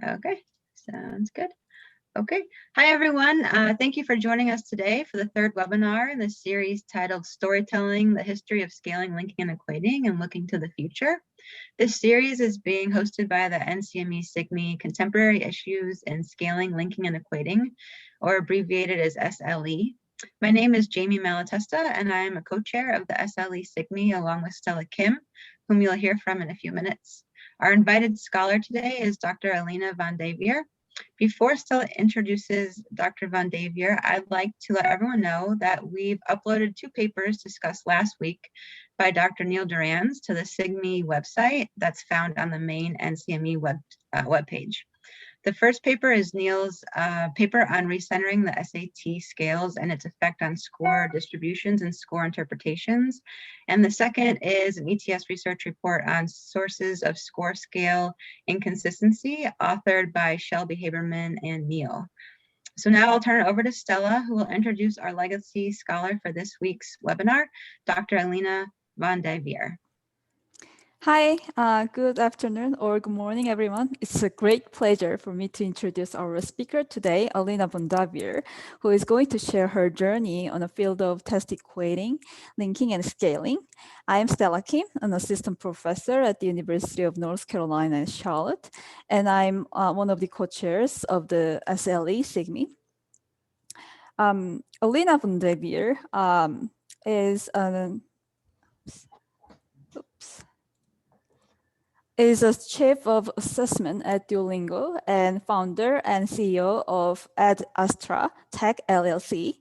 Okay, sounds good. Okay, hi everyone. Thank you for joining us today for the third webinar in the series titled Storytelling, the History of Scaling, Linking, and Equating and Looking to the Future. This series is being hosted by the NCME SIGIMIE Contemporary Issues in Scaling, Linking, and Equating, or abbreviated as SLE. My name is Jamie Malatesta, and I am a co-chair of the SLE SIGIMIE along with Stella Kim, whom you'll hear from in a few minutes. Our invited scholar today is Dr. Alina von Davier. Before Stella introduces Dr. von Davier, I'd like to let everyone know that we've uploaded 2 papers discussed last week by Dr. Neil Durans to the SIGIMIE website that's found on the main NCME webpage. The first paper is Neil's paper on recentering the SAT scales and its effect on score distributions and score interpretations. And the second is an ETS research report on sources of score scale inconsistency, authored by Shelby Haberman and Neil. So now I'll turn it over to Stella, who will introduce our legacy scholar for this week's webinar, Dr. Alina von Davier. Hi, good afternoon or good morning, everyone. It's a great pleasure for me to introduce our speaker today, Alina von Davier, who is going to share her journey on the field of test equating, linking, and scaling. I am Stella Kim, an assistant professor at the University of North Carolina in Charlotte, and I'm one of the co-chairs of the SLE SIGIMIE. Alina von Davier is a chief of assessment at Duolingo and founder and CEO of EdAstra Tech LLC.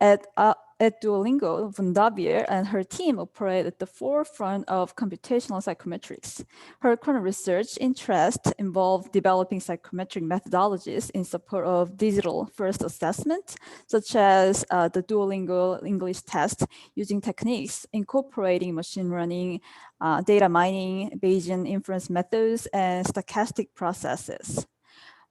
At Duolingo, von Davier and her team operate at the forefront of computational psychometrics. Her current research interests involve developing psychometric methodologies in support of digital first assessment, such as the Duolingo English test, using techniques incorporating machine learning, data mining, Bayesian inference methods, and stochastic processes.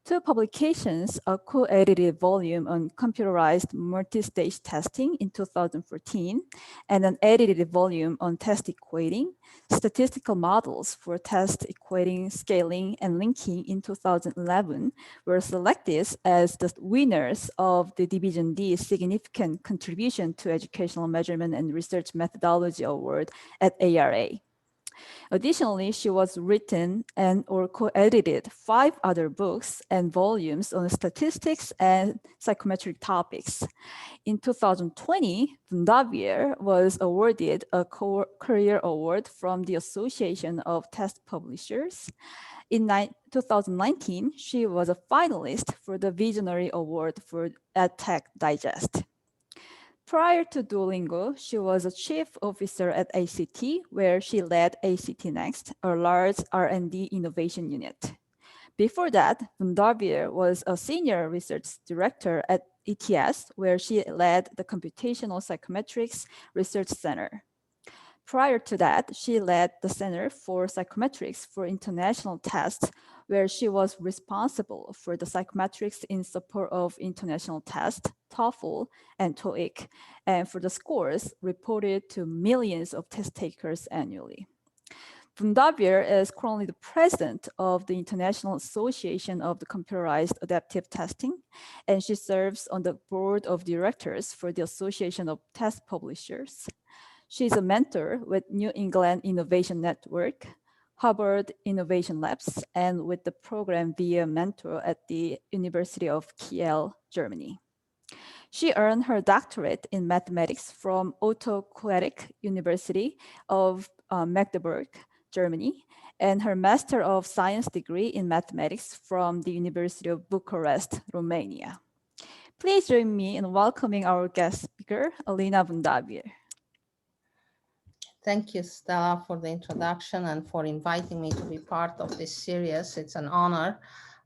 2 publications, a co-edited volume on computerized multi-stage testing in 2014, and an edited volume on test equating, statistical models for test equating, scaling, and linking in 2011, were selected as the winners of the Division D Significant Contribution to Educational Measurement and Research Methodology Award at ARA. Additionally, she was written and or co-edited 5 other books and volumes on statistics and psychometric topics. In 2020, von Davier was awarded a career award from the Association of Test Publishers. In 2019, she was a finalist for the Visionary Award for EdTech Digest. Prior to Duolingo, she was a chief officer at ACT, where she led ACT Next, a large R&D innovation unit. Before that, von Davier was a senior research director at ETS, where she led the Computational Psychometrics Research Center. Prior to that, she led the Center for Psychometrics for International Tests, where she was responsible for the psychometrics in support of international tests, TOEFL and TOEIC, and for the scores reported to millions of test takers annually. Von Davier is currently the president of the International Association of the Computerized Adaptive Testing, and she serves on the board of directors for the Association of Test Publishers. She's a mentor with New England Innovation Network, Harvard Innovation Labs, and with the program via mentor at the University of Kiel, Germany. She earned her doctorate in mathematics from Otto Koenig University of Magdeburg, Germany, and her Master of Science degree in mathematics from the University of Bucharest, Romania. Please join me in welcoming our guest speaker, Alina von Davier. Thank you, Stella, for the introduction and for inviting me to be part of this series. It's an honor.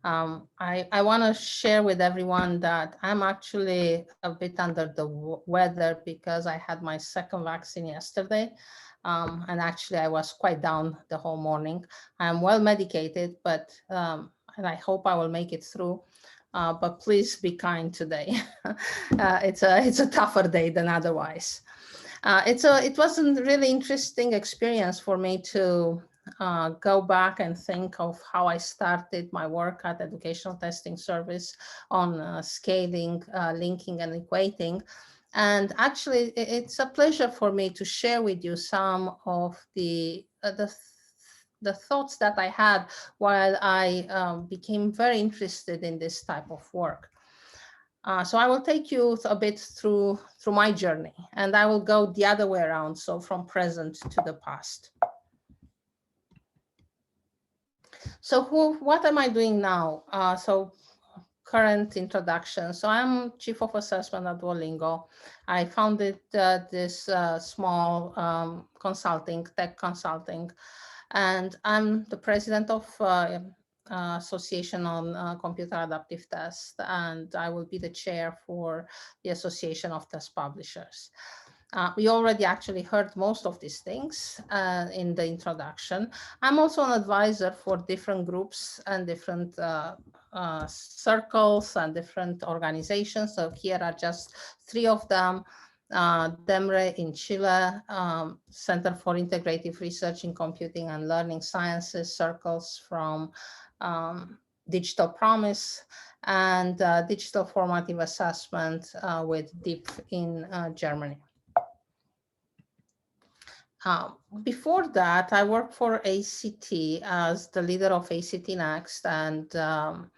I want to share with everyone that I'm actually a bit under the weather because I had my 2nd vaccine yesterday. And actually, I was quite down the whole morning. I'm well medicated, but and I hope I will make it through. But please be kind today. It's a tougher day than otherwise. It was a really interesting experience for me to go back and think of how I started my work at Educational Testing Service on scaling, linking, and equating. And actually, it's a pleasure for me to share with you some of the thoughts that I had while I became very interested in this type of work. So I will take you a bit through my journey, and I will go the other way around, so from present to the past. So what am I doing now? So current introduction. So I'm Chief of Assessment at Duolingo. I founded this small tech consulting, and I'm the president of Association on Computer Adaptive Test, and I will be the chair for the Association of Test Publishers. We already actually heard most of these things in the introduction. I'm also an advisor for different groups and different circles and different organizations. So here are just three of them. DEMRE in Chile, Center for Integrative Research in Computing and Learning Sciences, circles from Digital Promise, and Digital Formative Assessment with DIP in Germany. Before that, I worked for ACT as the leader of ACT Next, and that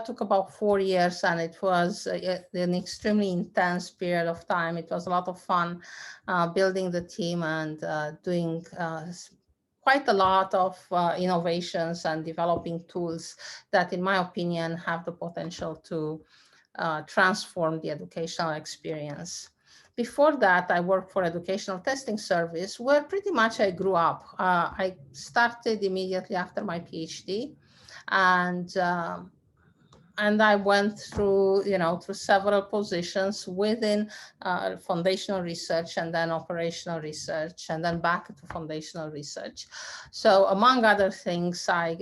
took about 4 years, and it was an extremely intense period of time. It was a lot of fun building the team and doing quite a lot of innovations and developing tools that, in my opinion, have the potential to transform the educational experience. Before that, I worked for Educational Testing Service, where pretty much I grew up. I started immediately after my PhD, and I went through, through several positions within foundational research, and then operational research, and then back to foundational research. So, among other things, I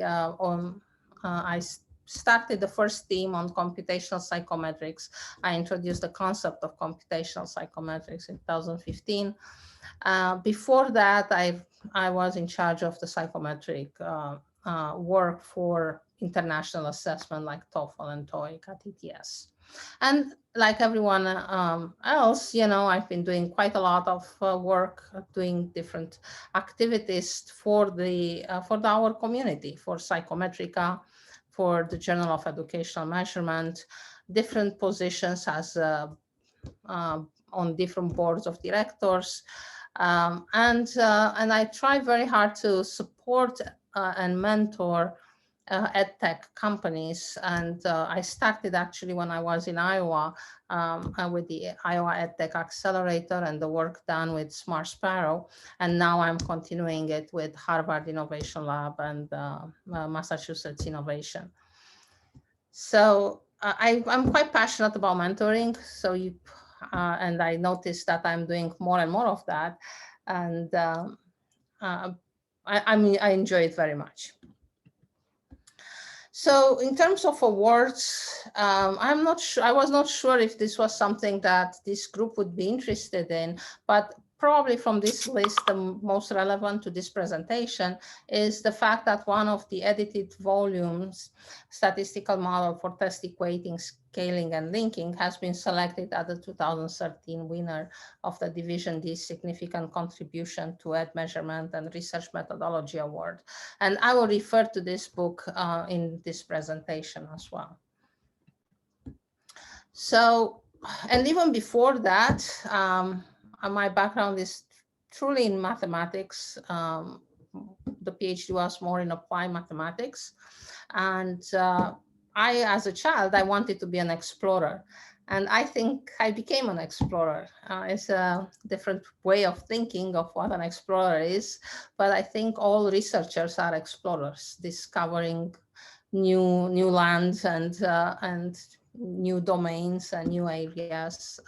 started the first team on computational psychometrics. I introduced the concept of computational psychometrics in 2015. Before that, I was in charge of the psychometric work for international assessment like TOEFL and TOEIC at ETS. And like everyone else, I've been doing quite a lot of work, doing different activities for our community, for Psychometrica, for the Journal of Educational Measurement, different positions as on different boards of directors, and I try very hard to support and mentor EdTech companies. And I started actually when I was in Iowa with the Iowa EdTech Accelerator and the work done with Smart Sparrow. And now I'm continuing it with Harvard Innovation Lab and Massachusetts Innovation. So I'm quite passionate about mentoring. So and I noticed that I'm doing more and more of that. And I enjoy it very much. So in terms of awards, I'm not sure. I was not sure if this was something that this group would be interested in, but probably from this list, the most relevant to this presentation is the fact that one of the edited volumes, Statistical Model for Test Equating, Scaling, and Linking, has been selected as the 2013 winner of the Division D Significant Contribution to Ed Measurement and Research Methodology Award. And I will refer to this book in this presentation as well. So, and even before that, my background is truly in mathematics. The PhD was more in applied mathematics. And as a child, I wanted to be an explorer. And I think I became an explorer. It's a different way of thinking of what an explorer is. But I think all researchers are explorers, discovering new lands and new domains and new areas.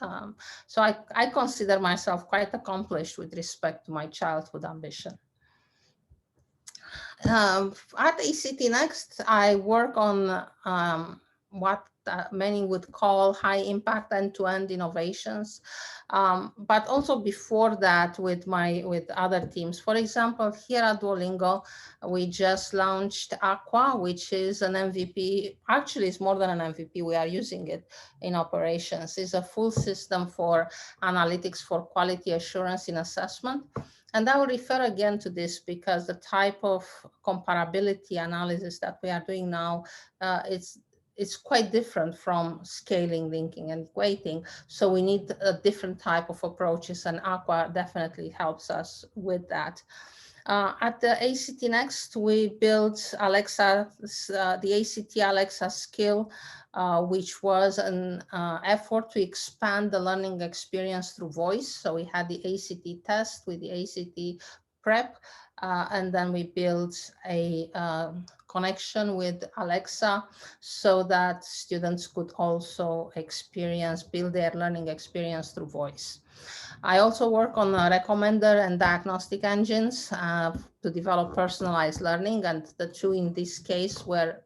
So I consider myself quite accomplished with respect to my childhood ambition. At ACT Next, I work on what many would call high impact end-to-end innovations. But also before that with other teams. For example, here at Duolingo, we just launched Aqua, which is an MVP. Actually, it's more than an MVP. We are using it in operations. It's a full system for analytics for quality assurance in assessment. And I will refer again to this because the type of comparability analysis that we are doing now, it's quite different from scaling, linking, and equating. So we need a different type of approaches, and Aqua definitely helps us with that. At the ACT Next, we built Alexa, the ACT Alexa skill, which was an effort to expand the learning experience through voice. So we had the ACT test with the ACT prep, and then we built a connection with Alexa so that students could also build their learning experience through voice. I also work on recommender and diagnostic engines to develop personalized learning, and the two in this case were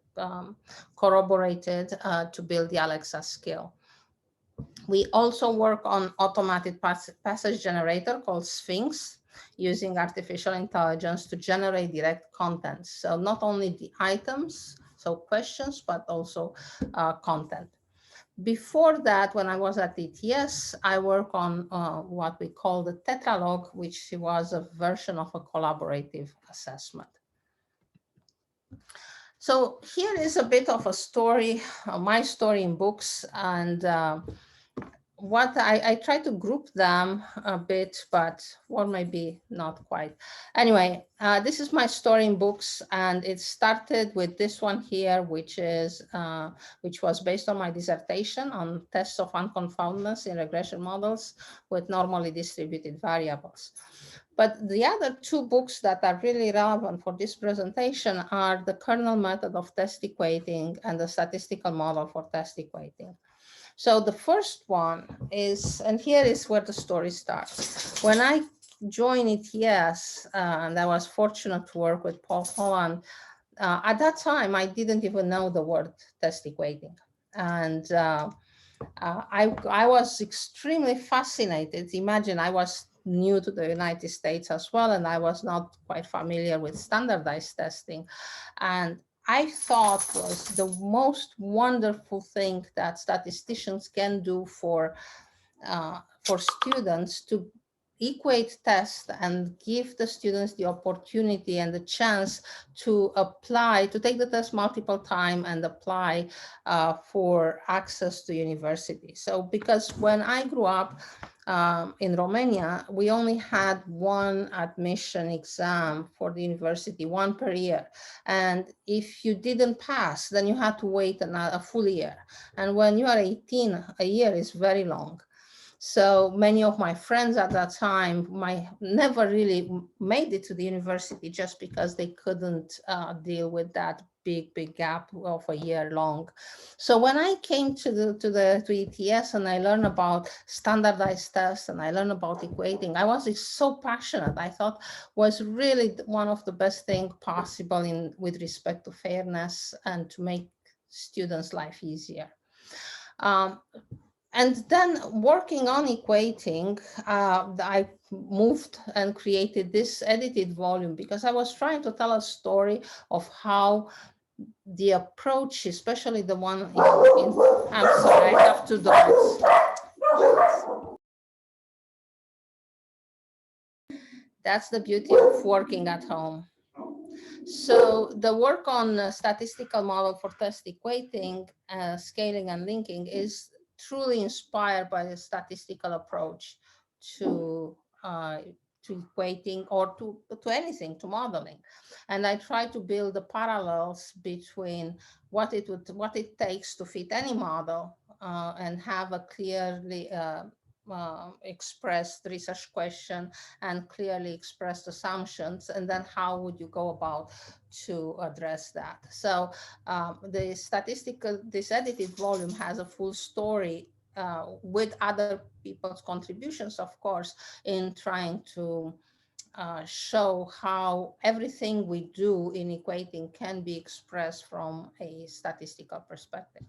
corroborated to build the Alexa skill. We also work on automated passage generator called Sphinx, using artificial intelligence to generate direct content. So not only the items, so questions, but also content. Before that, when I was at ETS, I worked on what we call the Tetralog, which was a version of a collaborative assessment. So here is a bit of a story, my story in books, and what I try to group them a bit, or maybe not quite. Anyway, this is my story in books, and it started with this one here, which was based on my dissertation on tests of unconfoundness in regression models with normally distributed variables. But the other two books that are really relevant for this presentation are the kernel method of test equating and the statistical model for test equating. So the first one is, and here is where the story starts. When I joined ETS, and I was fortunate to work with Paul Holland, at that time, I didn't even know the word test equating. And I was extremely fascinated. Imagine I was new to the United States as well, and I was not quite familiar with standardized testing. And I thought was the most wonderful thing that statisticians can do for students to equate tests and give the students the opportunity and the chance to apply, to take the test multiple times and apply for access to university. So because when I grew up in Romania, we only had one admission exam for the university, one per year. And if you didn't pass, then you had to wait a full year. And when you are 18, a year is very long. So many of my friends at that time never really made it to the university just because they couldn't deal with that big gap of a year long. So when I came to ETS and I learned about standardized tests and I learned about equating, I was so passionate. I thought was really one of the best things possible with respect to fairness and to make students' life easier. And then working on equating, I moved and created this edited volume because I was trying to tell a story of how the approach, especially the one I'm sorry, I have two dogs. That's the beauty of working at home. So the work on statistical model for test equating, scaling and linking is truly inspired by the statistical approach to equating or to anything, to modeling. And I try to build the parallels between what it takes to fit any model and have a clearly expressed research question and clearly expressed assumptions, and then how would you go about to address that. So this edited volume has a full story with other people's contributions, of course, in trying to show how everything we do in equating can be expressed from a statistical perspective.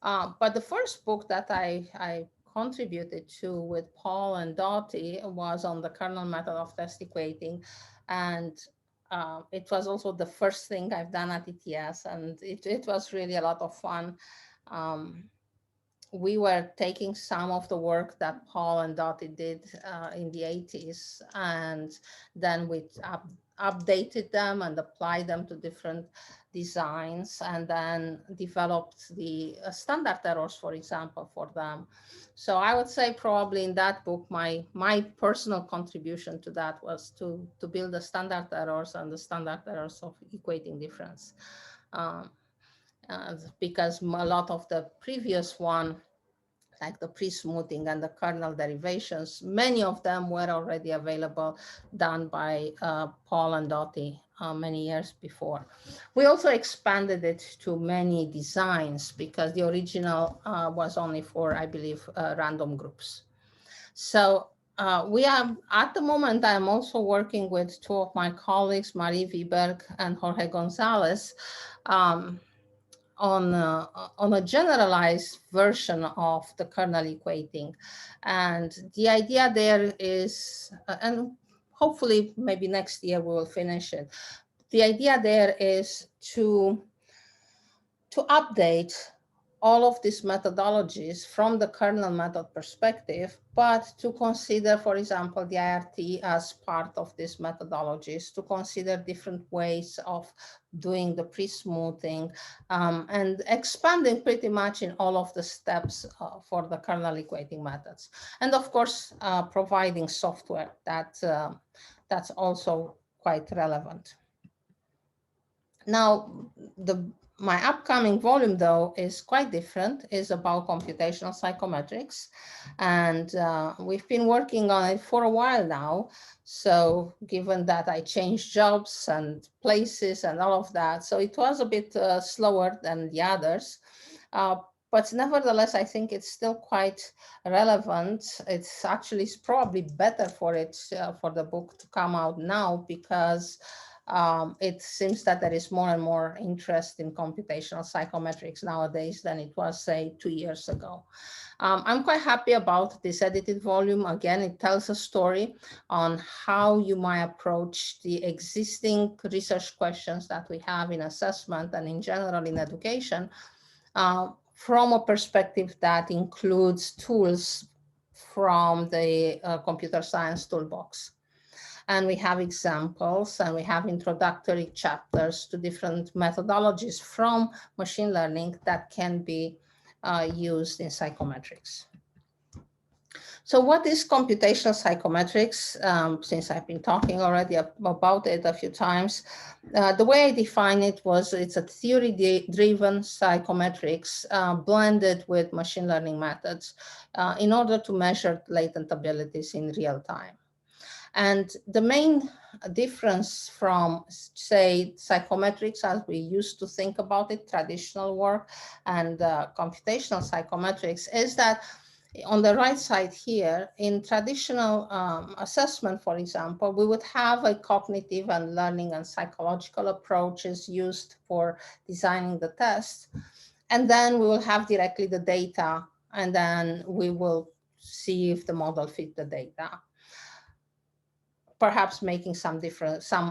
But the first book that I contributed to with Paul and Dottie was on the kernel method of test equating. And it was also the first thing I've done at ETS, and it was really a lot of fun. We were taking some of the work that Paul and Dottie did in the 80s, and then we updated them and applied them to different designs, and then developed the standard errors, for example, for them. So I would say probably in that book, my personal contribution to that was to build the standard errors and the standard errors of equating difference. Because a lot of the previous one, like the pre-smoothing and the kernel derivations, many of them were already available, done by Paul and Dottie many years before. We also expanded it to many designs because the original was only for, I believe, random groups. So we are, at the moment, I'm also working with two of my colleagues, Marie Wiberg and Jorge Gonzalez, on a generalized version of the kernel equating. And the idea there is, and hopefully maybe next year we will finish it. The idea there is to update all of these methodologies from the kernel method perspective, but to consider, for example, the IRT as part of these methodologies, to consider different ways of doing the pre-smoothing, and expanding pretty much in all of the steps for the kernel equating methods. And of course, providing software that's also quite relevant. Now, my upcoming volume, though, is quite different. It's about computational psychometrics. And we've been working on it for a while now. So given that I changed jobs and places and all of that, so it was a bit slower than the others. But nevertheless, I think it's still quite relevant. It's actually probably better for it, for the book to come out now, because it seems that there is more and more interest in computational psychometrics nowadays than it was, say, 2 years ago. I'm quite happy about this edited volume. Again, it tells a story on how you might approach the existing research questions that we have in assessment and in general in education, from a perspective that includes tools from the computer science toolbox. And we have examples, and we have introductory chapters to different methodologies from machine learning that can be used in psychometrics. So what is computational psychometrics? Since I've been talking already about it a few times, the way I define it was it's a theory-driven psychometrics blended with machine learning methods in order to measure latent abilities in real time. And the main difference from, say, psychometrics as we used to think about it, traditional work, and computational psychometrics, is that on the right side here, in traditional assessment, for example, we would have a cognitive and learning and psychological approaches used for designing the test. And then we will have directly the data, and then we will see if the model fit the data. Perhaps making some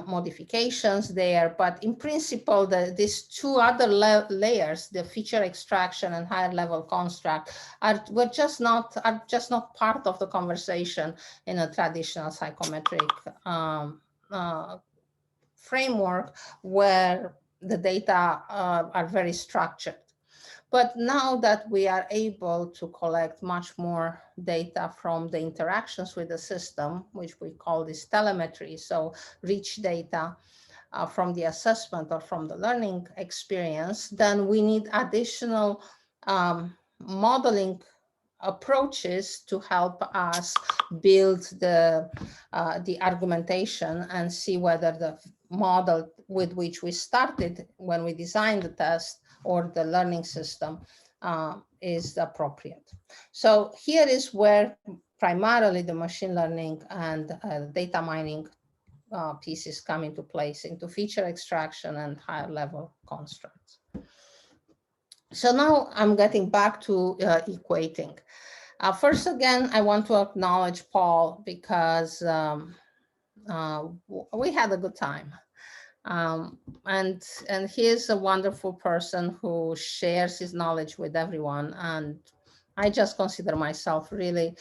modifications there, but in principle, these two other layers, the feature extraction and higher level construct, are just not part of the conversation in a traditional psychometric framework where the data are very structured. But now that we are able to collect much more data from the interactions with the system, which we call this telemetry, so rich data from the assessment or from the learning experience, then we need additional modeling approaches to help us build the argumentation and see whether the model with which we started when we designed the test or the learning system is appropriate. So here is where primarily the machine learning and data mining pieces come into place, into feature extraction and higher level constructs. So now I'm getting back to equating. First, again, I want to acknowledge Paul because we had a good time. And he is a wonderful person who shares his knowledge with everyone. And I just consider myself really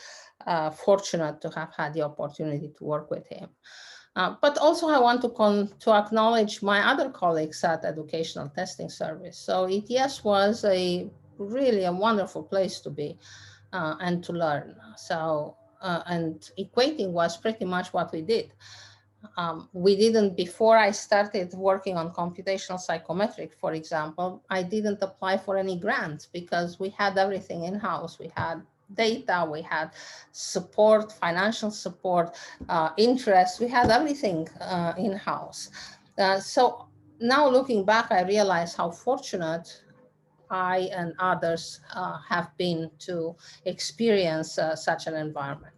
fortunate to have had the opportunity to work with him. But also I want to acknowledge my other colleagues at Educational Testing Service. So ETS was really a wonderful place to be and to learn. So, and equating was pretty much what we did. We didn't, before I started working on computational psychometrics, for example, I didn't apply for any grants because we had everything in-house. We had data, we had support, financial support, interest, we had everything in-house. So now looking back, I realize how fortunate I and others have been to experience such an environment.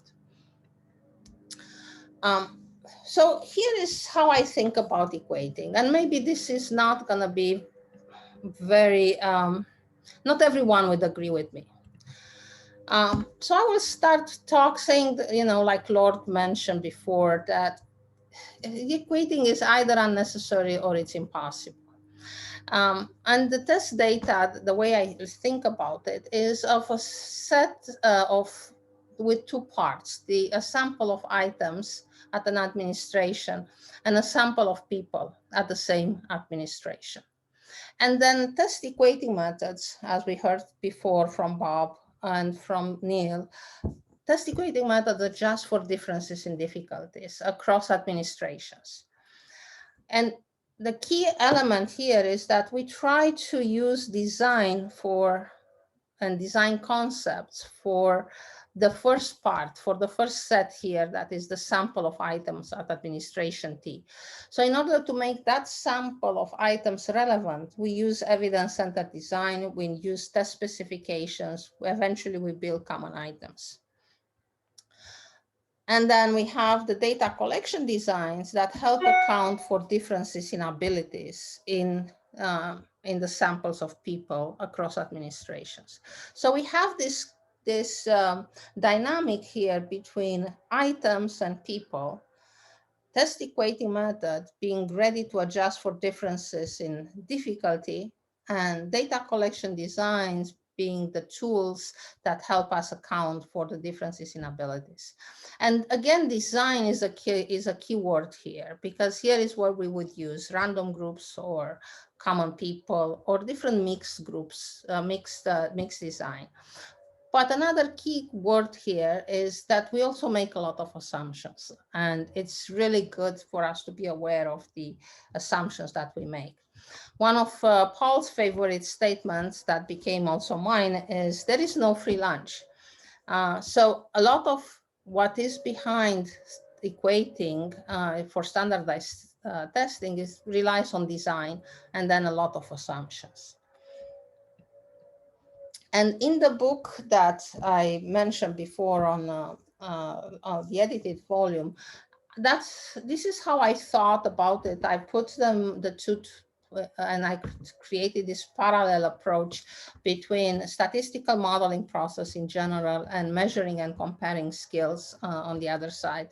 So here is how I think about equating. And maybe this is not going to be very, not everyone would agree with me. So I will start saying, like Lord mentioned before, that equating is either unnecessary or it's impossible. And the test data, the way I think about it, is of a set with two parts, a sample of items at an administration and a sample of people at the same administration. And then test equating methods, as we heard before from Bob and from Neil, test equating methods adjust for differences in difficulties across administrations. And the key element here is that we try to use design and design concepts for the first part, for the first set here, that is the sample of items at administration T. So in order to make that sample of items relevant, we use evidence-centered design, we use test specifications, eventually we build common items. And then we have the data collection designs that help account for differences in abilities in the samples of people across administrations. So we have this dynamic here between items and people, test equating method being ready to adjust for differences in difficulty, and data collection designs being the tools that help us account for the differences in abilities. And again, design is a key word here, because here is where we would use random groups or common people or different mixed groups, mixed design. But another key word here is that we also make a lot of assumptions, and it's really good for us to be aware of the assumptions that we make. One of Paul's favorite statements that became also mine is, there is no free lunch. So a lot of what is behind equating for standardized testing relies on design and then a lot of assumptions. And in the book that I mentioned before on the edited volume, this is how I thought about it. I put the two, and I created this parallel approach between statistical modeling process in general and measuring and comparing skills on the other side.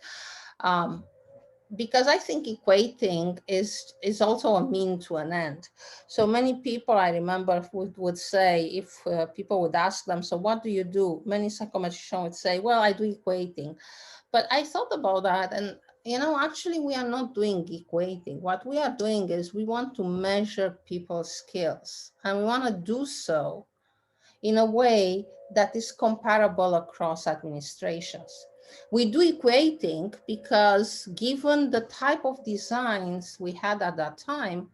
Because I think equating is also a mean to an end. So many people, I remember, would say, if people would ask them, so what do you do? Many psychometricians would say, well, I do equating. But I thought about that, and actually we are not doing equating. What we are doing is we want to measure people's skills, and we want to do so in a way that is comparable across administrations. We do equating because, given the type of designs we had at that time,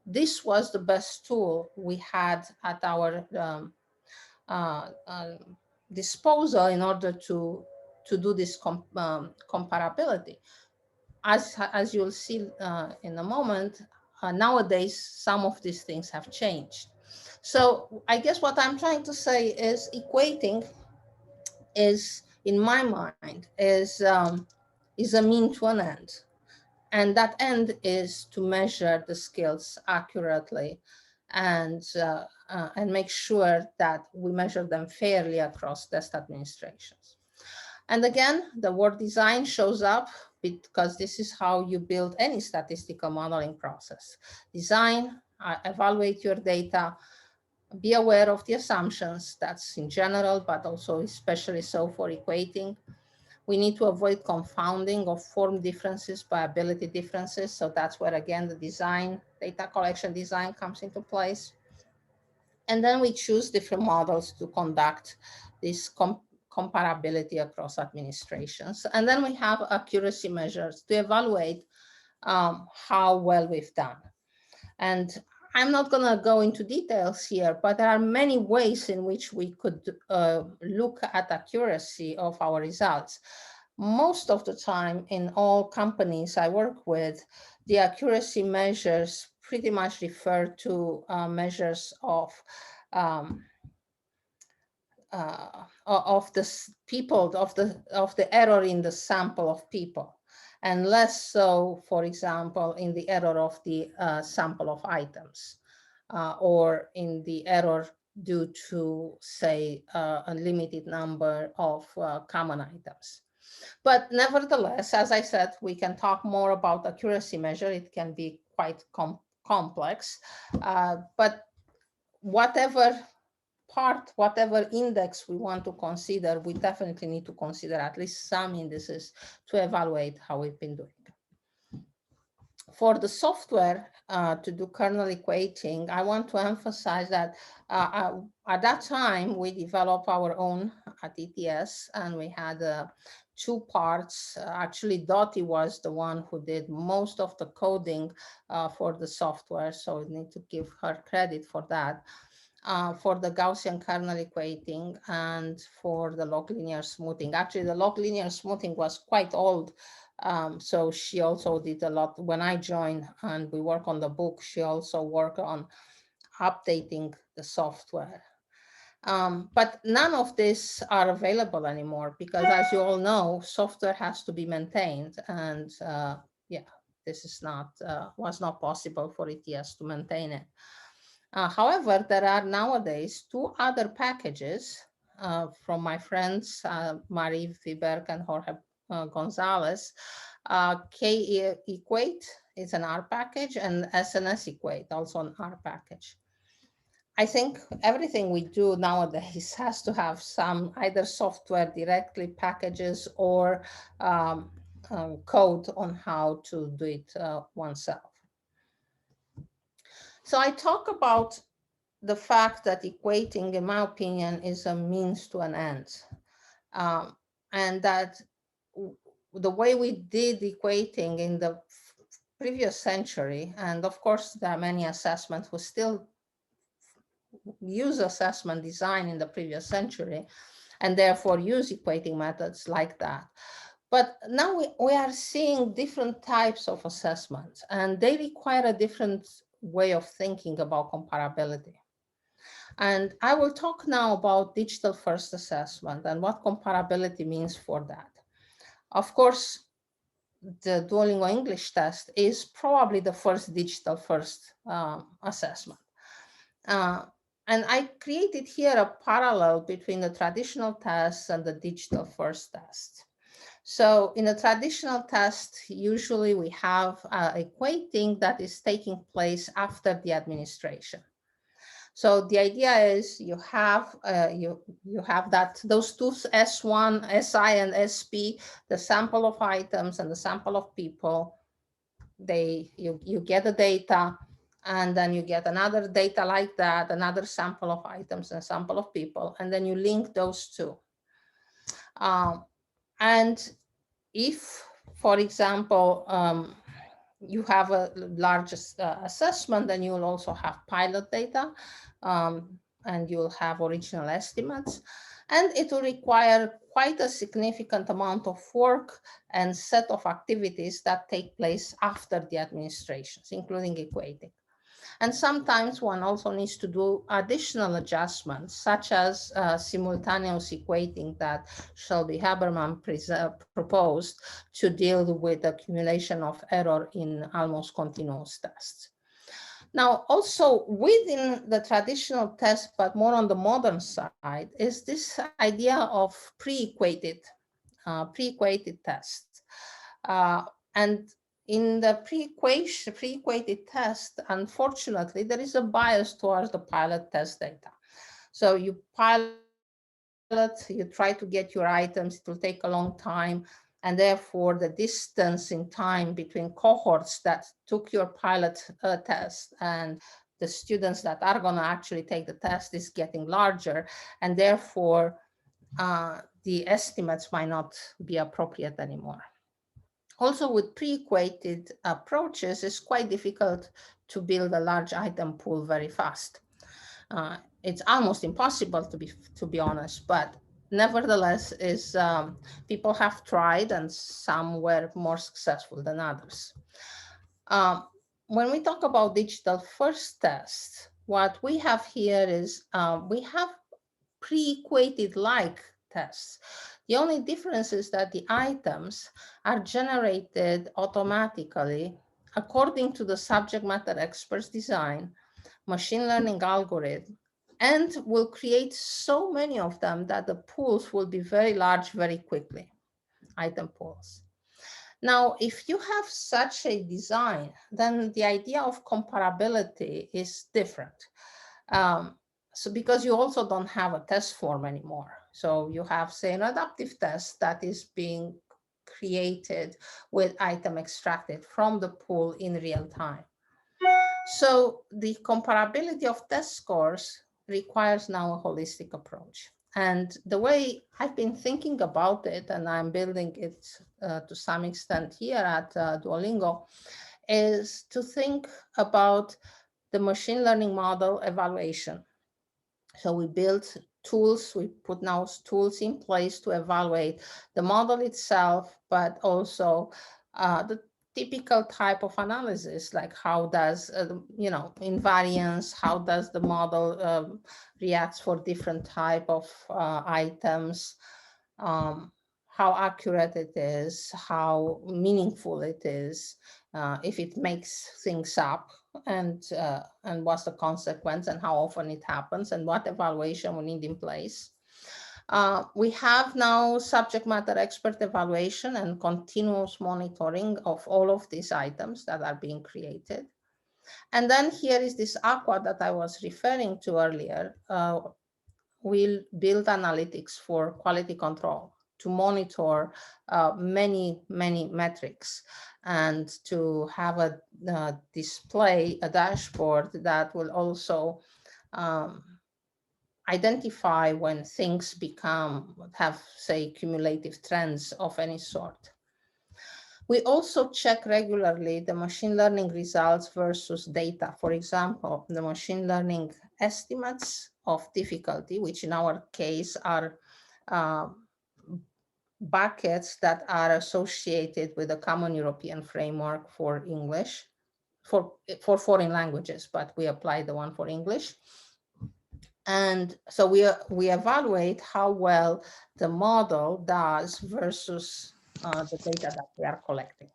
this was the best tool we had at our disposal in order to do this comparability. As you'll see in a moment, nowadays, some of these things have changed. So I guess what I'm trying to say is equating is, in my mind, is a mean to an end. And that end is to measure the skills accurately and make sure that we measure them fairly across test administrations. And again, the word design shows up because this is how you build any statistical modeling process. Design, evaluate your data, be aware of the assumptions. That's in general, but also especially so for equating. We need to avoid confounding of form differences by ability differences. So that's where, again, the design, data collection design comes into place. And then we choose different models to conduct this comparability across administrations. And then we have accuracy measures to evaluate how well we've done. And I'm not going to go into details here, but there are many ways in which we could look at accuracy of our results. Most of the time in all companies I work with, the accuracy measures pretty much refer to measures of the people, of the error in the sample of people, and less so, for example, in the error of the sample of items, or in the error due to, say, a limited number of common items. But nevertheless, as I said, we can talk more about accuracy measure. It can be quite complex, but whatever index we want to consider, we definitely need to consider at least some indices to evaluate how we've been doing. For the software to do kernel equating, I want to emphasize that at that time, we developed our own at ETS, and we had two parts. Actually, Dottie was the one who did most of the coding for the software, so we need to give her credit for that. For the Gaussian kernel equating and for the log linear smoothing. Actually, the log linear smoothing was quite old, so she also did a lot. When I joined and we work on the book, she also worked on updating the software. But none of this are available anymore because, as you all know, software has to be maintained, and yeah, this is not was not possible for ETS to maintain it. However, there are nowadays two other packages from my friends, Marie Viberg and Jorge Gonzalez. K-Equate is an R package, and SNS Equate, also an R package. I think everything we do nowadays has to have some either software directly packages or code on how to do it oneself. So I talk about the fact that equating, in my opinion, is a means to an end. And that the way we did equating in the previous century, and of course there are many assessments who still use assessment design in the previous century, and therefore use equating methods like that. But now we are seeing different types of assessments, and they require a different way of thinking about comparability. And I will talk now about digital first assessment and what comparability means for that. Of course, the Duolingo English test is probably the first digital first assessment. And I created here a parallel between the traditional tests and the digital first test. So in a traditional test, usually we have equating that is taking place after the administration. So the idea is you have those two S1, SI, and SP, the sample of items and the sample of people. You get the data, and then you get another data like that, another sample of items and sample of people, and then you link those two. And if, for example, you have a large assessment, then you will also have pilot data, and you'll have original estimates. And it will require quite a significant amount of work and set of activities that take place after the administrations, including equating. And sometimes one also needs to do additional adjustments, such as simultaneous equating that Shelby Haberman proposed to deal with the accumulation of error in almost continuous tests. Now, also within the traditional test, but more on the modern side, is this idea of pre-equated tests. And in the pre-equated test, unfortunately, there is a bias towards the pilot test data. So you pilot, you try to get your items, it will take a long time. And therefore, the distance in time between cohorts that took your pilot test and the students that are going to actually take the test is getting larger. And therefore, the estimates might not be appropriate anymore. Also, with pre-equated approaches, it's quite difficult to build a large item pool very fast. It's almost impossible, to be honest, but nevertheless, people have tried and some were more successful than others. When we talk about digital first tests, what we have here is we have pre-equated like tests. The only difference is that the items are generated automatically according to the subject matter expert's design, machine learning algorithm, and will create so many of them that the pools will be very large very quickly, item pools. Now, if you have such a design, then the idea of comparability is different. So because you also don't have a test form anymore. So you have, say, an adaptive test that is being created with item extracted from the pool in real time. So the comparability of test scores requires now a holistic approach. And the way I've been thinking about it, and I'm building it to some extent here at Duolingo, is to think about the machine learning model evaluation. So we built tools, we put now tools in place to evaluate the model itself, but also the typical type of analysis, like how does, invariance, how does the model react for different type of items, how accurate it is, how meaningful it is, if it makes things up, and what's the consequence and how often it happens and what evaluation we need in place. We have now subject matter expert evaluation and continuous monitoring of all of these items that are being created. And then here is this ACAT that I was referring to earlier. We'll build analytics for quality control to monitor many metrics and to have a display, a dashboard that will also identify when things have, say, cumulative trends of any sort. We also check regularly the machine learning results versus data. For example, the machine learning estimates of difficulty, which in our case are buckets that are associated with a common European framework for English, for foreign languages, but we apply the one for English. And so we evaluate how well the model does versus the data that we are collecting.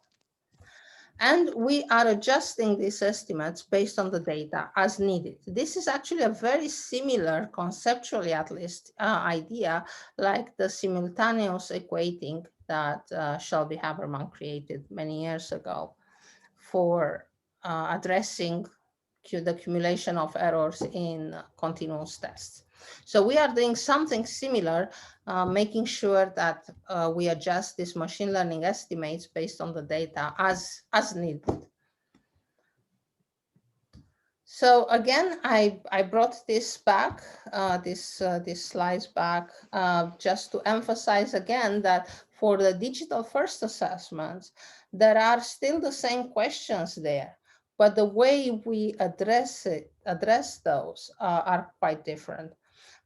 And we are adjusting these estimates based on the data as needed. This is actually a very similar, conceptually at least, idea like the simultaneous equating that Shelby Haberman created many years ago for addressing the accumulation of errors in continuous tests. So we are doing something similar, making sure that we adjust these machine learning estimates based on the data as needed. So again, I brought this back, these slides back, just to emphasize again that for the digital first assessments, there are still the same questions there, but the way we address those are quite different.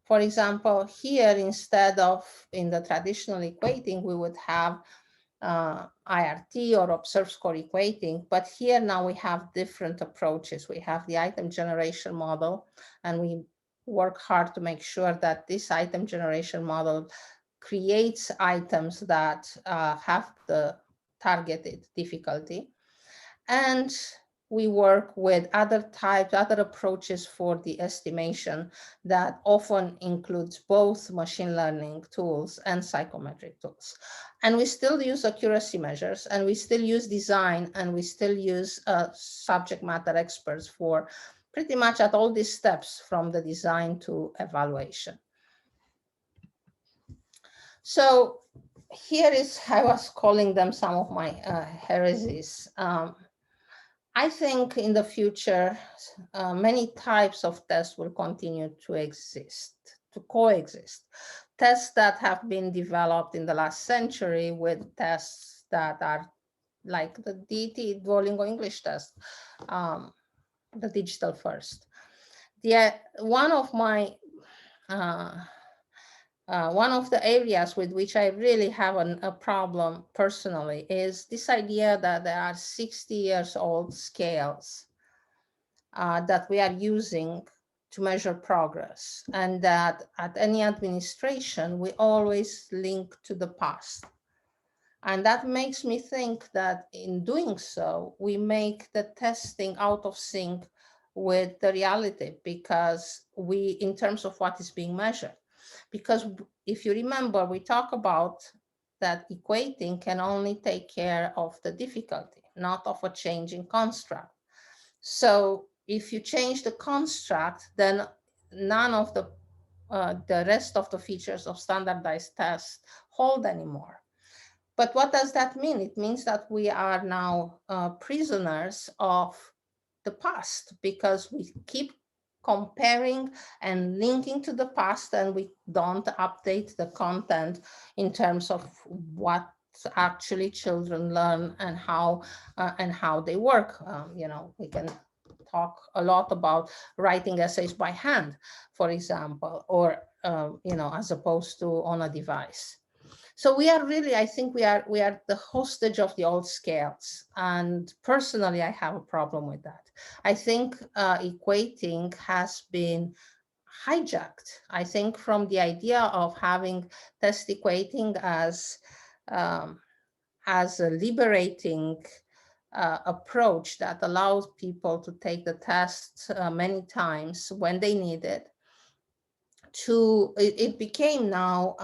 For example, here, instead of in the traditional equating, we would have IRT or observed score equating, but here now we have different approaches. We have the item generation model, and we work hard to make sure that this item generation model creates items that have the targeted difficulty. And we work with other types, other approaches for the estimation that often includes both machine learning tools and psychometric tools. And we still use accuracy measures, and we still use design, and we still use subject matter experts for pretty much at all these steps from the design to evaluation. So here is, I was calling them some of my heresies. I think in the future, many types of tests will continue to exist, to coexist. Tests that have been developed in the last century with tests that are like the DT, Duolingo English test, the digital first. One of my one of the areas with which I really have a problem personally is this idea that there are 60 years old scales that we are using to measure progress, and that at any administration, we always link to the past. And that makes me think that in doing so, we make the testing out of sync with the reality, because in terms of what is being measured. Because if you remember, we talk about that equating can only take care of the difficulty, not of a changing construct. So if you change the construct, then none of the rest of the features of standardized tests hold anymore. But what does that mean? It means that we are now prisoners of the past, because we keep comparing and linking to the past, and we don't update the content in terms of what actually children learn and how they work. We can talk a lot about writing essays by hand, for example, or as opposed to on a device. So we are really, I think we are the hostage of the old scales. And personally, I have a problem with that. I think equating has been hijacked, I think, from the idea of having test equating as a liberating approach that allows people to take the test many times when they need it. It became now,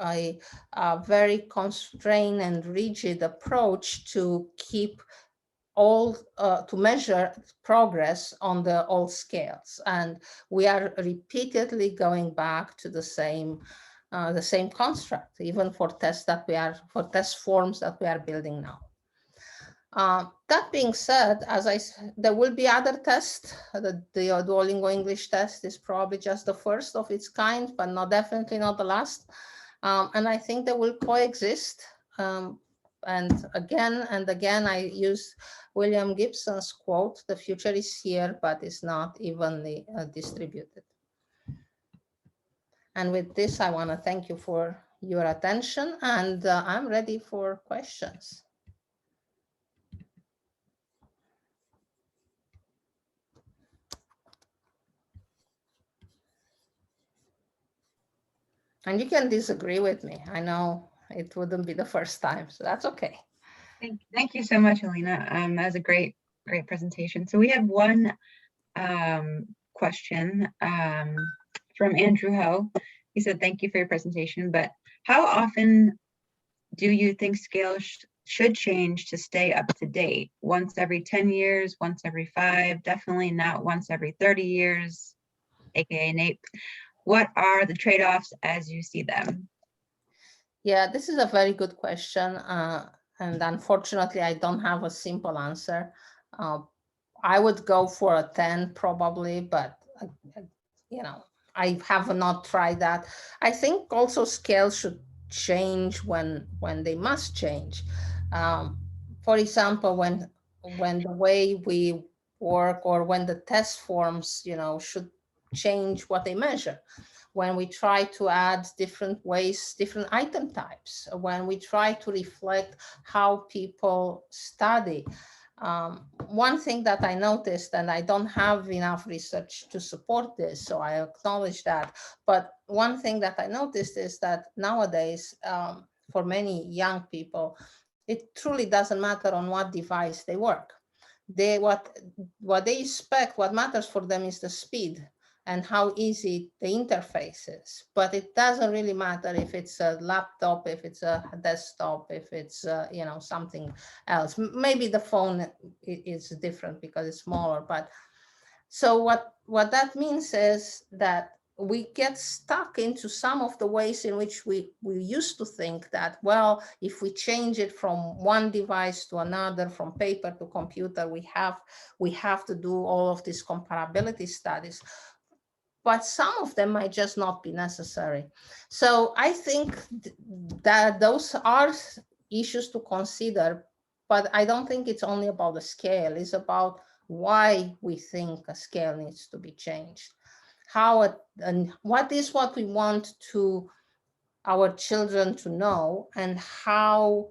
a very constrained and rigid approach to keep to measure progress on the old scales. And we are repeatedly going back to the same construct, even for test forms that we are building now. That being said, there will be other tests. The Duolingo English test is probably just the first of its kind, but definitely not the last. And I think they will coexist. And again and again, I use William Gibson's quote, "The future is here, but it's not evenly distributed." And with this, I want to thank you for your attention, and I'm ready for questions. And you can disagree with me. I know it wouldn't be the first time, so that's okay. Thank you so much, Alina. That was a great presentation. So we have one question from Andrew Ho. He said, "Thank you for your presentation, but how often do you think scales should change to stay up to date? Once every 10 years, once every 5, definitely not once every 30 years, aka NAEP. What are the trade-offs as you see them?" Yeah, this is a very good question. And unfortunately, I don't have a simple answer. I would go for a 10 probably, but I have not tried that. I think also scales should change when they must change. For example, when the way we work, or when the test forms, should change what they measure. When we try to add different ways, different item types, when we try to reflect how people study. One thing that I noticed, and I don't have enough research to support this, so I acknowledge that, but one thing that I noticed is that nowadays, for many young people, it truly doesn't matter on what device they work. what they expect, what matters for them is the speed and how easy the interface is. But it doesn't really matter if it's a laptop, if it's a desktop, if it's you know, something else. Maybe the phone is different because it's smaller. But so what that means is that we get stuck into some of the ways in which we used to think that, well, if we change it from one device to another, from paper to computer, we have to do all of these comparability studies. But some of them might just not be necessary. So I think that those are issues to consider, but I don't think it's only about the scale. It's about why we think a scale needs to be changed. And what is what we want to our children to know, and how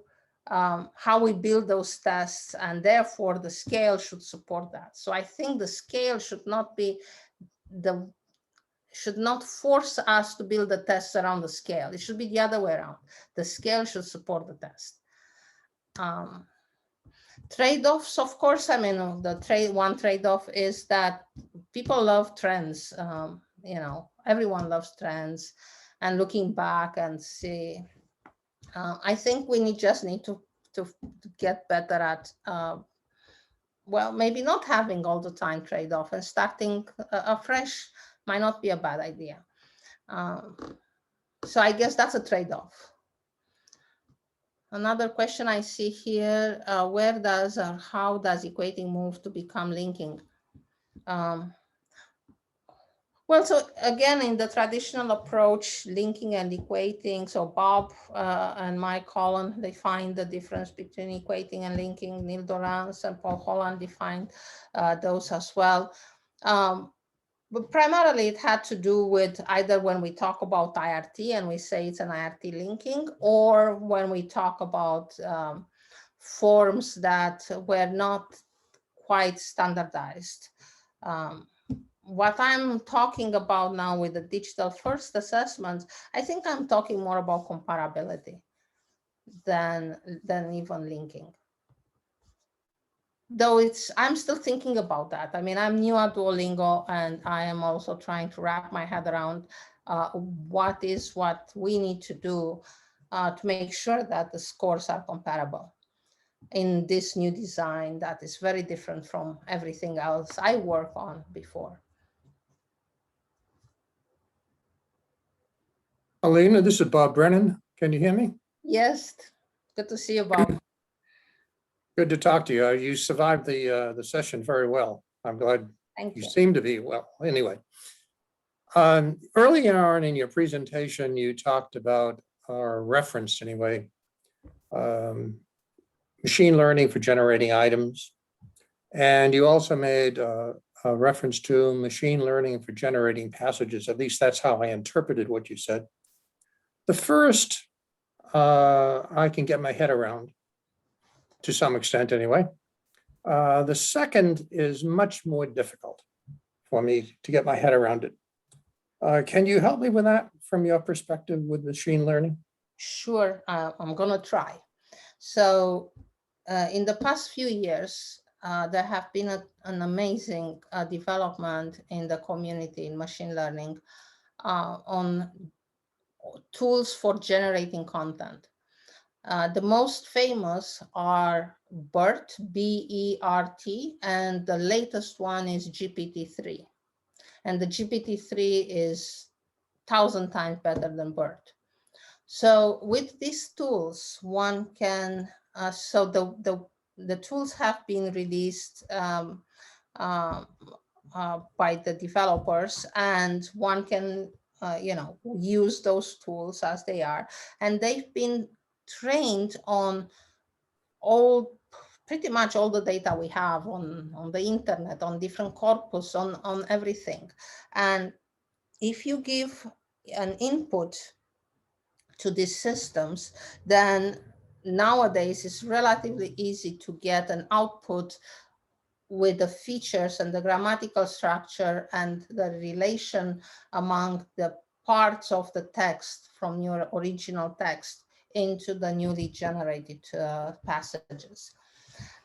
we build those tests, and therefore the scale should support that. So I think the scale should not force us to build the tests around the scale. It should be the other way around. The scale should support the test. Trade-offs, of course, I mean, one trade-off is that people love trends. You know, everyone loves trends, and looking back and see. I think we just need to get better at, well, maybe not having all the time trade-off, and starting afresh might not be a bad idea. So I guess that's a trade-off. Another question I see here, where does or how does equating move to become linking? Well, so again, in the traditional approach, linking and equating, so Bob and Mike Holland defined the difference between equating and linking. Neil Dorrance and Paul Holland defined those as well. But primarily it had to do with either when we talk about IRT and we say it's an IRT linking, or when we talk about forms that were not quite standardized. What I'm talking about now with the digital first assessments, I think I'm talking more about comparability than even linking. Though I'm still thinking about that. I mean, I'm new at Duolingo, and I am also trying to wrap my head around what we need to do to make sure that the scores are comparable in this new design that is very different from everything else I worked on before. Alina, this is Bob Brennan. Can you hear me? Yes, good to see you, Bob. Good to talk to you. You survived the session very well. I'm glad. Thank you. You seem to be well. Anyway, early on in your presentation, you talked about, or referenced anyway, machine learning for generating items. And you also made a reference to machine learning for generating passages. At least that's how I interpreted what you said. The first, I can get my head around to some extent anyway. The second is much more difficult for me to get my head around it. Can you help me with that from your perspective with machine learning? Sure, I'm gonna try. So in the past few years, there have been an amazing development in the community in machine learning on tools for generating content. The most famous are BERT, B-E-R-T, and the latest one is GPT-3. And the GPT-3 is 1,000 times better than BERT. So with these tools, one can, so the tools have been released by the developers, and one can use those tools as they are. And they've been trained on pretty much all the data we have on the internet, on different corpus, on everything. And if you give an input to these systems, then nowadays it's relatively easy to get an output with the features and the grammatical structure and the relation among the parts of the text from your original text into the newly generated passages.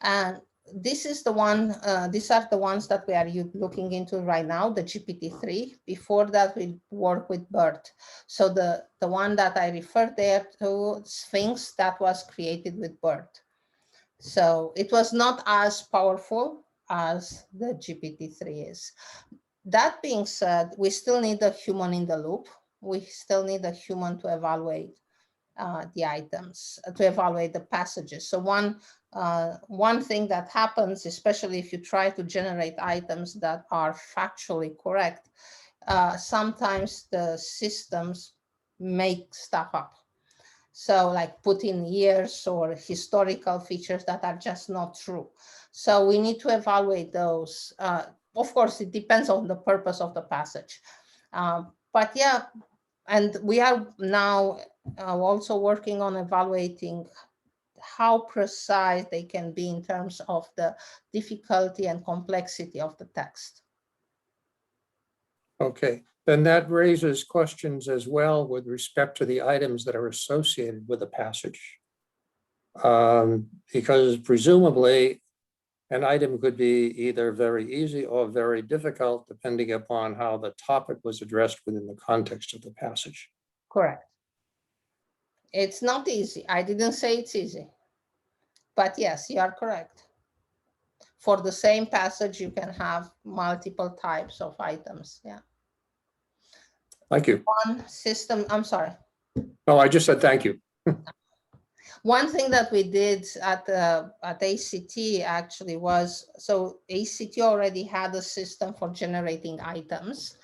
And this is the one, these are the ones that we are looking into right now, the GPT-3. Before that, we work with BERT. So the one that I referred there to, Sphinx, that was created with BERT. So it was not as powerful as the GPT-3 is. That being said, we still need a human in the loop. We still need a human to evaluate the items, to evaluate the passages. So one thing that happens, especially if you try to generate items that are factually correct, sometimes the systems make stuff up. So like put in years or historical features that are just not true. So we need to evaluate those. Of course, it depends on the purpose of the passage. But yeah, and we are now also working on evaluating how precise they can be in terms of the difficulty and complexity of the text. Okay, then that raises questions as well with respect to the items that are associated with a passage. Because presumably an item could be either very easy or very difficult, depending upon how the topic was addressed within the context of the passage. Correct. It's not easy. I didn't say it's easy. But yes, you are correct. For the same passage, you can have multiple types of items. Yeah. Thank you. One system, I'm sorry. No, I just said thank you. One thing that we did at ACT actually was, so ACT already had a system for generating items,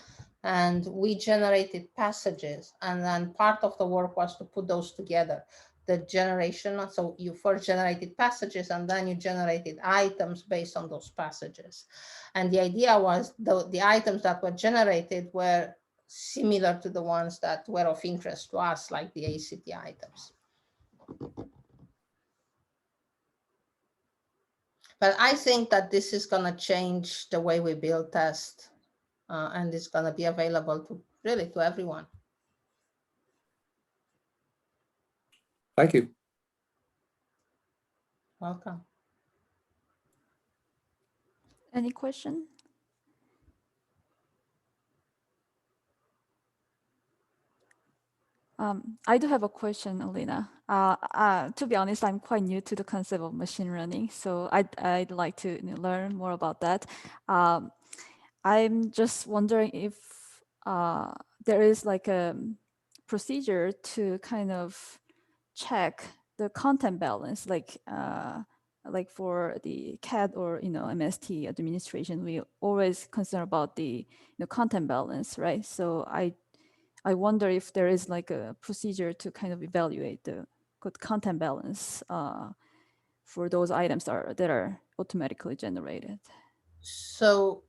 and we generated passages. And then part of the work was to put those together. The generation, so you first generated passages and then you generated items based on those passages. And the idea was the items that were generated were similar to the ones that were of interest to us, like the ACT items. But I think that this is going to change the way we build tests, and it's going to be available to really to everyone. Thank you. Welcome. Any question? I do have a question, Alina. To be honest, I'm quite new to the concept of machine learning, so I'd like to learn more about that. I'm just wondering if there is like a procedure to kind of check the content balance, like for the CAT or MST administration, we always concern about the content balance, right? So I wonder if there is like a procedure to kind of evaluate the good content balance for those items that are automatically generated. So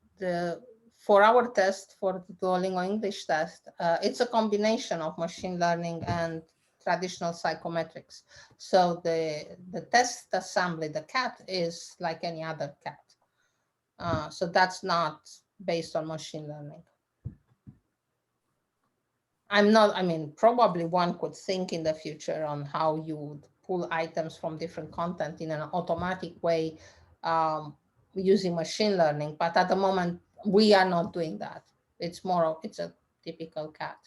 for our test, for the Duolingo English test, it's a combination of machine learning and traditional psychometrics. So the test assembly, the CAT, is like any other CAT. So that's not based on machine learning. I mean, probably one could think in the future on how you would pull items from different content in an automatic way using machine learning. But at the moment, we are not doing that. It's a typical CAT.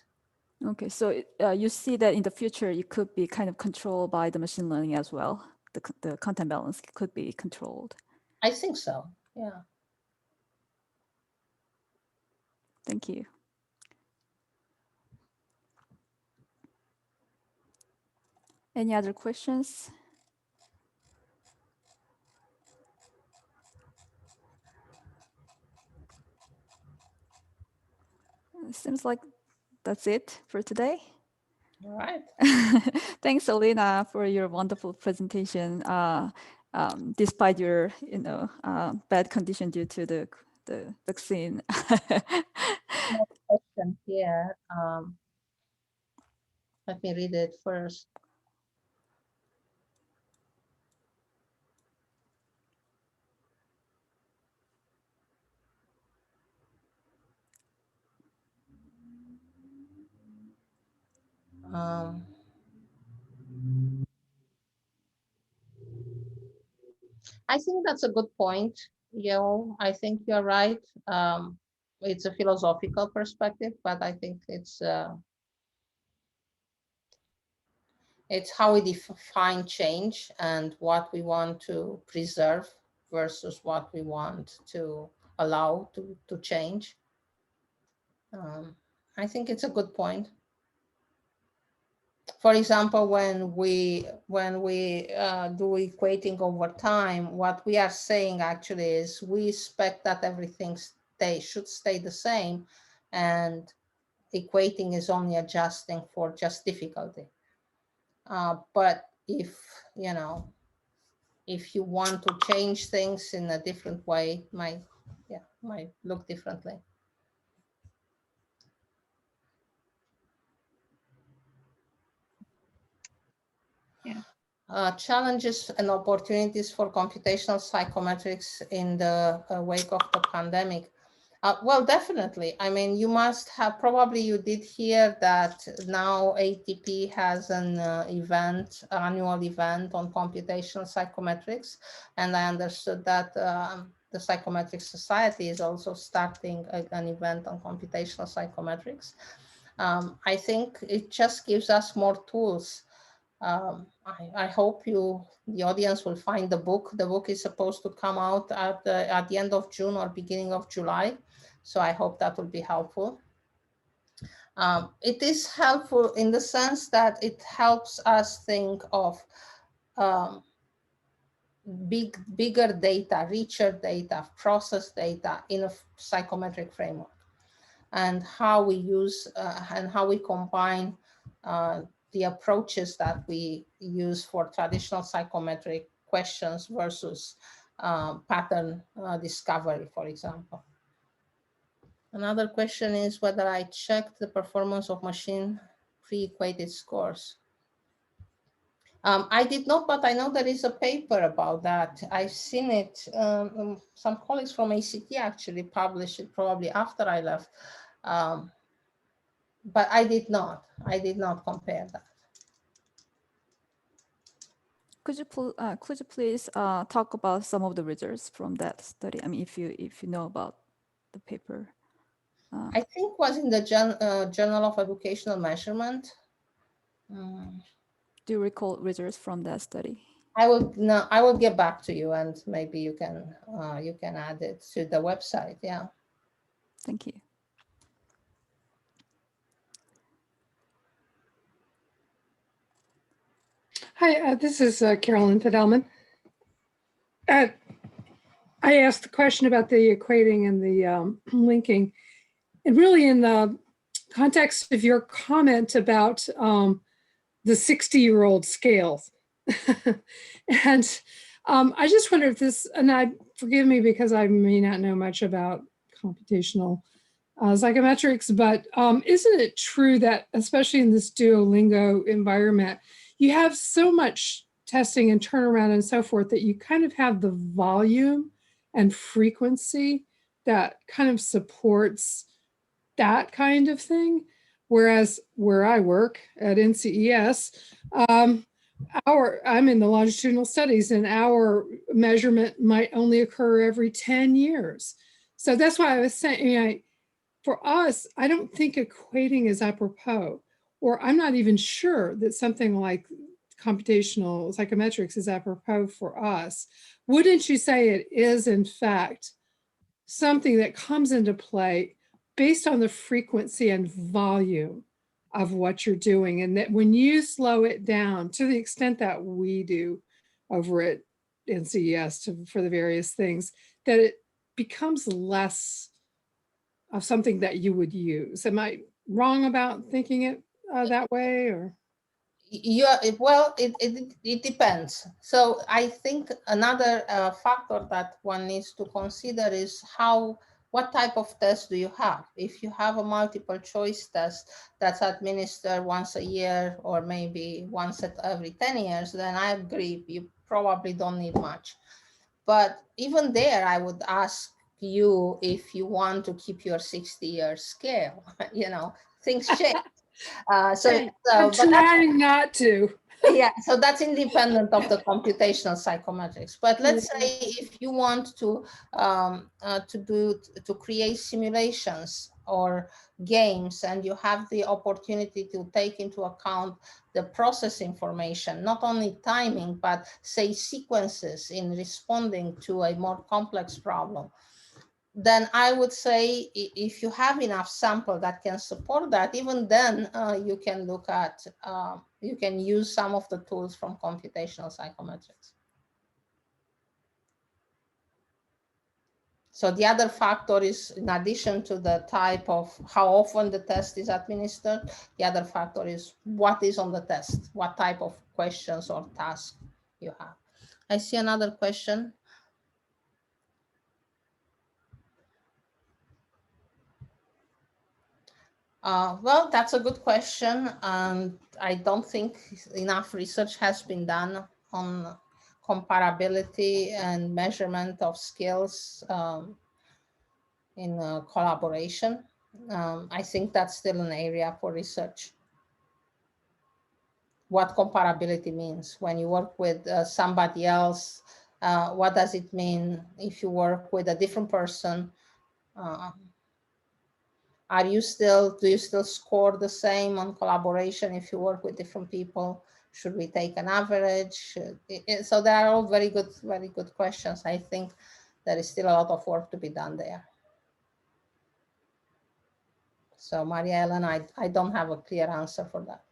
Okay, so you see that in the future, it could be kind of controlled by the machine learning as well. The content balance could be controlled. I think so, yeah. Thank you. Any other questions? It seems like that's it for today. All right. Thanks, Alina, for your wonderful presentation. Despite your, bad condition due to the vaccine. Question here. Let me read it first. I think that's a good point. I think you're right. It's a philosophical perspective, but I think it's how we define change and what we want to preserve versus what we want to allow to change. I think it's a good point. For example, when we do equating over time, what we are saying actually is we expect that everything should stay the same, and equating is only adjusting for just difficulty. But if you want to change things in a different way, might look differently. Challenges and opportunities for computational psychometrics in the wake of the pandemic. Well, definitely. I mean, you must have, probably you did hear that now ATP has an annual event on computational psychometrics. And I understood that the Psychometric Society is also starting an event on computational psychometrics. I think it just gives us more tools. I hope the audience will find the book. The book is supposed to come out at the end of June or beginning of July. So I hope that will be helpful. It is helpful in the sense that it helps us think of bigger data, richer data, processed data in a psychometric framework, and how we use and how we combine the approaches that we use for traditional psychometric questions versus pattern discovery, for example. Another question is whether I checked the performance of machine pre-equated scores. I did not, but I know there is a paper about that. I've seen it. Some colleagues from ACT actually published it probably after I left. But I did not compare that. Could you please talk about some of the results from that study? I mean, if you know about the paper. I think was in the Journal of Educational Measurement. Do you recall results from that study? I will get back to you, and maybe you can add it to the website. Yeah. Thank you. Hi, this is Carolyn Fidelman. I asked the question about the equating and the linking, and really in the context of your comment about the 60-year-old scales. And I just wonder if this, and forgive me because I may not know much about computational psychometrics, but isn't it true that, especially in this Duolingo environment, you have so much testing and turnaround and so forth that you kind of have the volume and frequency that kind of supports that kind of thing? Whereas where I work at NCES, I'm in the longitudinal studies, and our measurement might only occur every 10 years. So that's why I was saying, for us, I don't think equating is apropos, or I'm not even sure that something like computational psychometrics is apropos for us. Wouldn't you say it is, in fact, something that comes into play based on the frequency and volume of what you're doing, and that when you slow it down to the extent that we do over at NCES for the various things, that it becomes less of something that you would use? Am I wrong about thinking it that way, or? Yeah, well, it depends. So I think another factor that one needs to consider is what type of test do you have? If you have a multiple choice test that's administered once a year or maybe once every 10 years, then I agree, you probably don't need much. But even there, I would ask you if you want to keep your 60-year scale. Things change. I'm trying not to. Yeah, so that's independent of the computational psychometrics. But let's say if you want to create simulations or games, and you have the opportunity to take into account the process information, not only timing, but say sequences in responding to a more complex problem, then I would say if you have enough sample that can support that, even then you can look at, you can use some of the tools from computational psychometrics. So the other factor is, in addition to the type of how often the test is administered, the other factor is what is on the test, what type of questions or tasks you have. I see another question. Well, that's a good question. I don't think enough research has been done on comparability and measurement of skills in collaboration. I think that's still an area for research. What comparability means when you work with somebody else, what does it mean if you work with a different person? Do you still score the same on collaboration if you work with different people? Should we take an average? So they are all very good questions. I think there is still a lot of work to be done there. So Maria Ellen, I don't have a clear answer for that.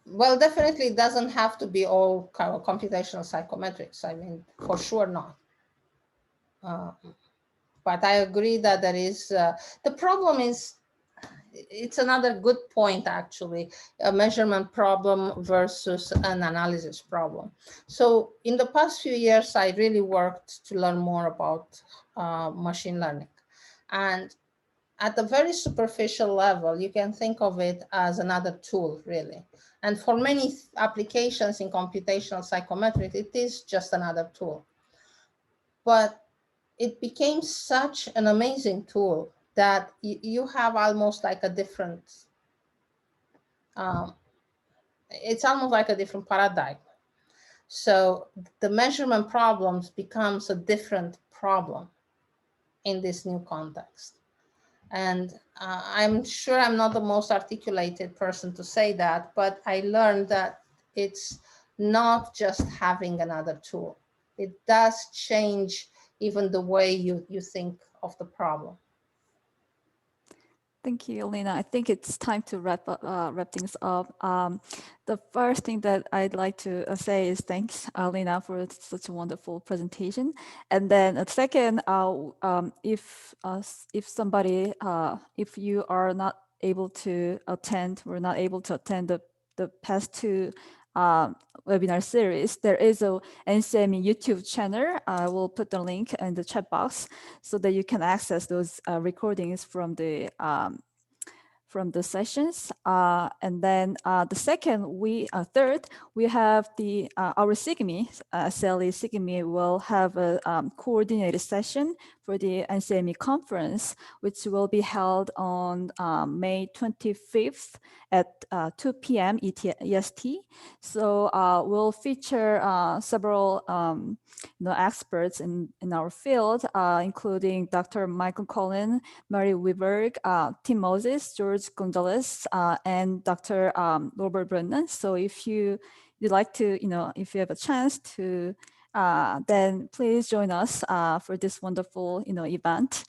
Well, definitely it doesn't have to be all kind of computational psychometrics. I mean, for sure not. But I agree that there is, the problem is, it's another good point actually, a measurement problem versus an analysis problem. So in the past few years, I really worked to learn more about machine learning. And at a very superficial level, you can think of it as another tool, really. And for many applications in computational psychometrics, it is just another tool. But it became such an amazing tool that you have almost like a different, it's almost like a different paradigm. So the measurement problems becomes a different problem in this new context. And I'm sure I'm not the most articulated person to say that, but I learned that it's not just having another tool. It does change even the way you think of the problem. Thank you, Alina. I think it's time to wrap things up. The first thing that I'd like to say is thanks, Alina, for such a wonderful presentation. And then second, if you are not able to attend, the past two webinar series, there is a NCME YouTube channel. I will put the link in the chat box so that you can access those recordings from the sessions. And then the third, we have our SIGIMIE, CLE SIGIMIE will have a coordinated session for the NCME conference, which will be held on May 25th at 2 p.m. EST. So we'll feature several experts in our field, including Dr. Michael Collin, Mary Wiberg, Tim Moses, George Gonzalez, and Dr. Robert Brennan. So if you'd like to, if you have a chance to, then please join us for this wonderful, event.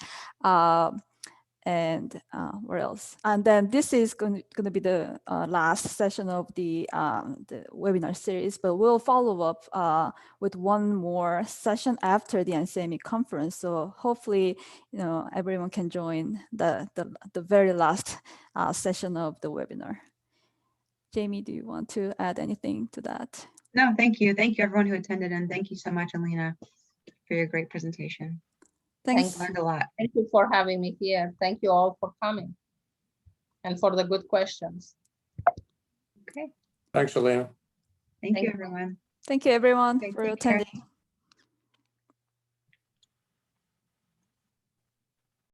And where else? And then this is going to be the last session of the webinar series, but we'll follow up with one more session after the NCME conference. So hopefully, everyone can join the very last session of the webinar. Jamie, do you want to add anything to that? No, thank you. Thank you everyone who attended, and thank you so much, Alina, for your great presentation. Thanks. Learned a lot. Thank you for having me here. Thank you all for coming and for the good questions. Okay. Thanks, Alina. Thank you, Thank you. everyone. Thank you, everyone, Okay, for take care. attending.